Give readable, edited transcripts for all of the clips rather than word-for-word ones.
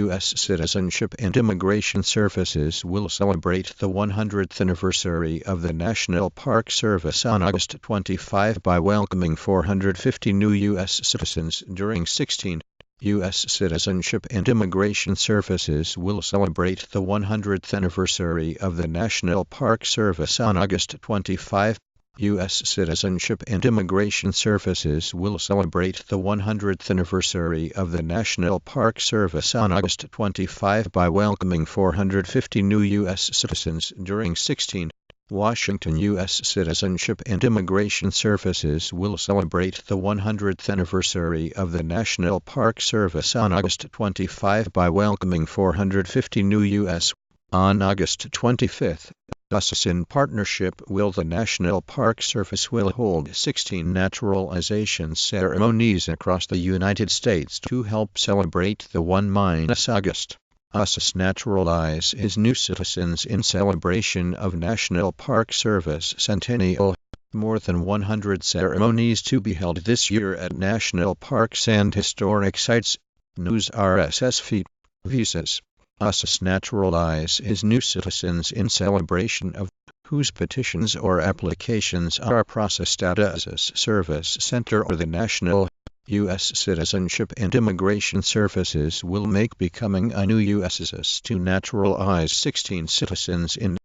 U.S. Citizenship and Immigration Services will celebrate the 100th anniversary of the National Park Service on August 25 by welcoming 450 new U.S. citizens during 16. U.S. Citizenship and Immigration Services will celebrate the 100th anniversary of the National Park Service on August 25. U.S. Citizenship and Immigration Services will celebrate the 100th anniversary of the National Park Service on August 25 by welcoming 450 new U.S. citizens during 16. Washington U.S. Citizenship and Immigration Services will celebrate the 100th anniversary of the National Park Service on August 25 by welcoming 450 new U.S. On August 25th, USCIS in partnership with the National Park Service will hold 16 naturalization ceremonies across the United States to help celebrate the 1-August. USCIS Naturalizes New Citizens in celebration of National Park Service Centennial. More than 100 ceremonies to be held this year at national parks and historic sites. News RSS Feed. Visas. USCIS Naturalizes New Citizens in celebration of whose petitions or applications are processed at USCIS Service Center or the National U.S. Citizenship and Immigration Services will make becoming a new USCIS to naturalize 16 citizens in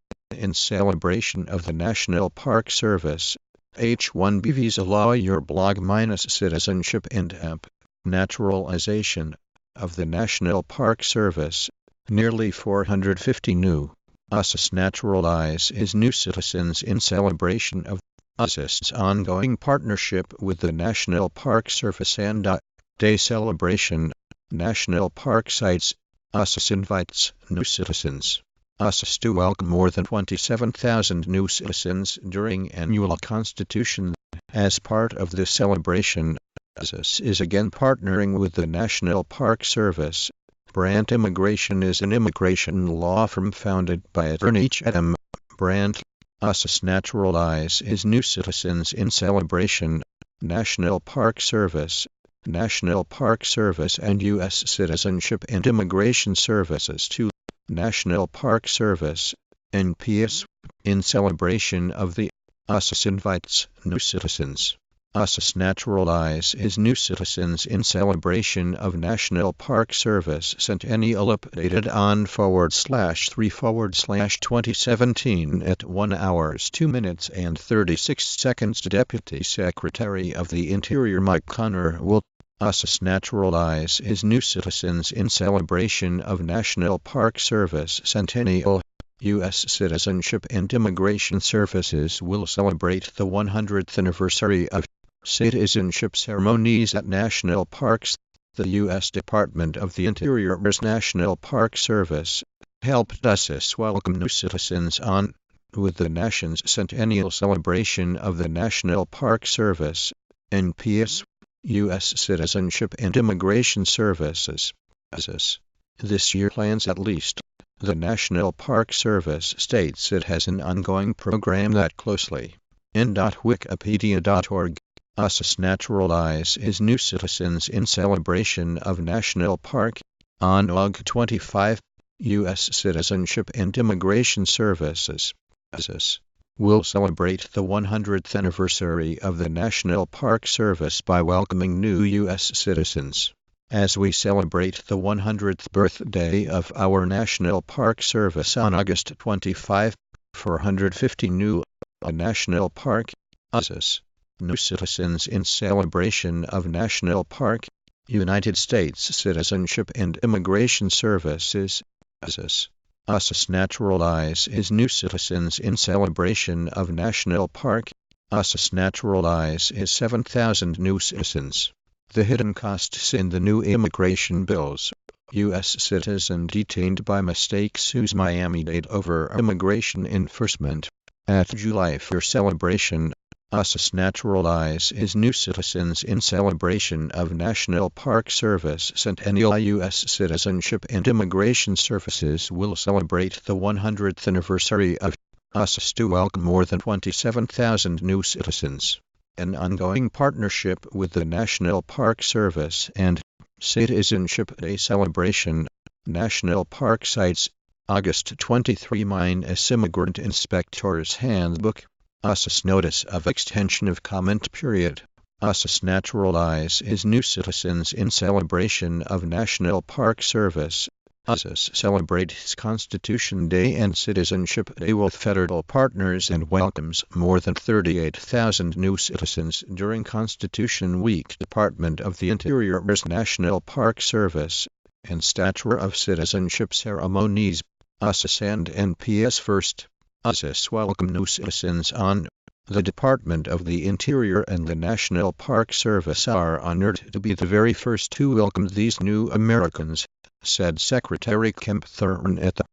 celebration of the National Park Service. H1B Visa Lawyer Blog - Citizenship and Naturalization of the National Park Service. Nearly 450 new USCIS Naturalizes New Citizens in celebration of USCIS's ongoing partnership with the National Park Service and Day celebration. National Park Sites. USCIS invites new citizens. USCIS to welcome more than 27,000 new citizens during annual Constitution. As part of this celebration, USCIS is again partnering with the National Park Service. Brandt Immigration is an immigration law firm founded by attorney H.M. Brandt. USCIS Naturalizes New Citizens in celebration. National Park Service. National Park Service and U.S. Citizenship and Immigration Services to National Park Service, NPS, in celebration of the USCIS invites new citizens. USCIS Naturalizes New Citizens in celebration of National Park Service Centennial updated on /3/2017 at 1 hours 2 minutes and 36 seconds. Deputy Secretary of the Interior Mike Connor will USCIS Naturalizes New Citizens in celebration of National Park Service Centennial. U.S. Citizenship and Immigration Services will celebrate the 100th anniversary of citizenship ceremonies at national parks. The U.S. Department of the Interior's National Park Service helped USCIS welcome new citizens on with the nation's centennial celebration of the National Park Service, NPS, U.S. Citizenship and Immigration Services. USCIS this year plans at least. The National Park Service states it has an ongoing program that closely in.wikipedia.org. USCIS Naturalizes New Citizens in celebration of National Park. On August 25, U.S. Citizenship and Immigration Services USCIS will celebrate the 100th anniversary of the National Park Service by welcoming new U.S. citizens. As we celebrate the 100th birthday of our National Park Service on August 25, 450 new National Park USCIS new citizens in celebration of National Park. United States Citizenship and Immigration Services USCIS Naturalizes New Citizens in celebration of National Park. USCIS Naturalizes 7,000 new citizens. The hidden costs in the new immigration bills. U.S. citizen detained by mistake sues Miami-Dade over immigration enforcement. At July 4 celebration, USCIS Naturalizes New Citizens in celebration of National Park Service Centennial. U.S. Citizenship and Immigration Services will celebrate the 100th anniversary of USCIS to welcome more than 27,000 new citizens. An ongoing partnership with the National Park Service and Citizenship Day celebration. National Park Sites, August 23 Minus Immigrant Inspector's Handbook, USCIS Notice of Extension of Comment Period. USCIS Naturalizes New Citizens in celebration of National Park Service. USCIS celebrates Constitution Day and Citizenship Day with federal partners and welcomes more than 38,000 new citizens during Constitution Week. Department of the Interior's National Park Service and Statute of Citizenship ceremonies. USCIS and NPS first. USCIS welcome new citizens on. The Department of the Interior and the National Park Service are honored to be the very first to welcome these new Americans, said Secretary Kemp Thurman at the